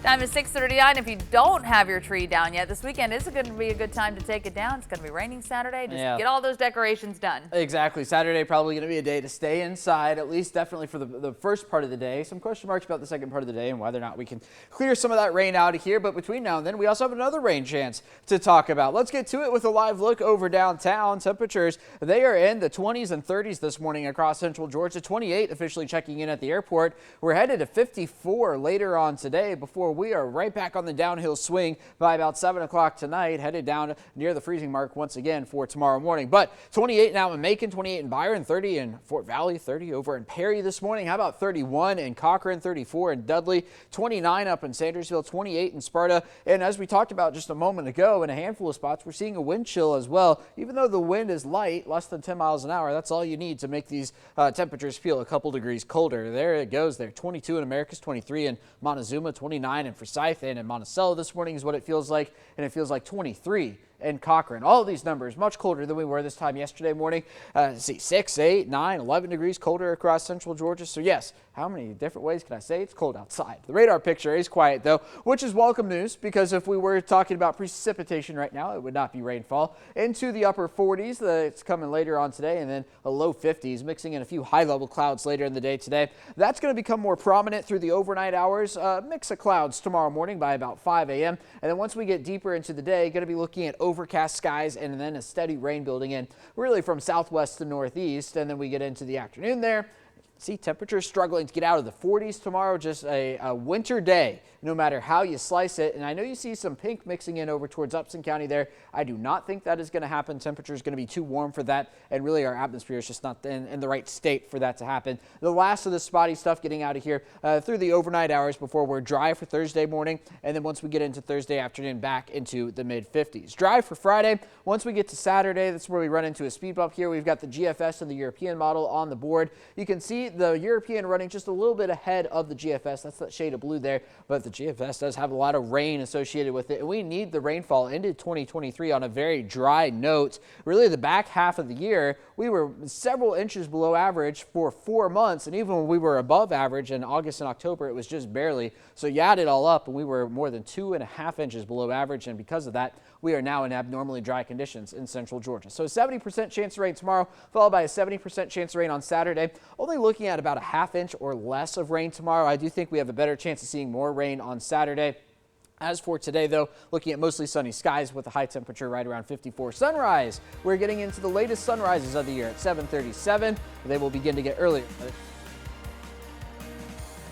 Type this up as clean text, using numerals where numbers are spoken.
Time is 6:39. If you don't have your tree down yet, this weekend is going to be a good time to take it down. It's going to be raining Saturday. Just get all those decorations done. Exactly. Saturday probably going to be a day to stay inside, at least definitely for the first part of the day. Some question marks about the second part of the day and whether or not we can clear some of that rain out of here. But between now and then, we also have another rain chance to talk about. Let's get to it with a live look over downtown. Temperatures, they are in the 20s and 30s this morning across central Georgia. 28 officially checking in at the airport. We're headed to 54 later on today before we are right back on the downhill swing by about 7 o'clock tonight, headed down near the freezing mark once again for tomorrow morning. But 28 now in Macon, 28 in Byron, 30 in Fort Valley, 30 over in Perry this morning. How about 31 in Cochran, 34 in Dudley, 29 up in Sandersville, 28 in Sparta. And as we talked about just a moment ago, in a handful of spots, we're seeing a wind chill as well. Even though the wind is light, less than 10 miles an hour, that's all you need to make these temperatures feel a couple degrees colder. There it goes there. 22 in Americus, 23 in Montezuma, 29 in Forsyth, and in Monticello this morning is what it feels like, and it feels like 23 in Cochran. All of these numbers much colder than we were this time yesterday morning. See, 6, 8, 9, 11 degrees colder across central Georgia. So yes, how many different ways can I say it's cold outside? The radar picture is quiet though, which is welcome news, because if we were talking about precipitation right now, it would not be rainfall. Into the upper 40s, it's coming later on today, and then a low 50s, mixing in a few high level clouds later in the day today. That's going to become more prominent through the overnight hours. Mix of clouds tomorrow morning by about 5 a.m. And then once we get deeper into the day, going to be looking at overcast skies and then a steady rain building in really from southwest to northeast. And then we get into the afternoon there. See, temperatures struggling to get out of the 40s tomorrow. Just a winter day, no matter how you slice it. And I know you see some pink mixing in over towards Upson County there. I do not think that is going to happen. Temperature is going to be too warm for that. And really our atmosphere is just not in the right state for that to happen. The last of the spotty stuff getting out of here through the overnight hours before we're dry for Thursday morning. And then once we get into Thursday afternoon, back into the mid 50s. Dry for Friday. Once we get to Saturday, that's where we run into a speed bump here. We've got the GFS and the European model on the board. You can see the European running just a little bit ahead of the GFS. That's that shade of blue there, but the GFS does have a lot of rain associated with it, and we need the rainfall into 2023 on a very dry note. Really, the back half of the year, we were several inches below average for 4 months, and even when we were above average in August and October, it was just barely. So you add it all up, and we were more than 2.5 inches below average, and because of that, we are now in abnormally dry conditions in central Georgia. So 70% chance of rain tomorrow, followed by a 70% chance of rain on Saturday. Only looking at about a ½ inch or less of rain tomorrow. I do think we have a better chance of seeing more rain on Saturday. As for today, though, looking at mostly sunny skies with a high temperature right around 54. Sunrise, we're getting into the latest sunrises of the year at 7:37. They will begin to get earlier.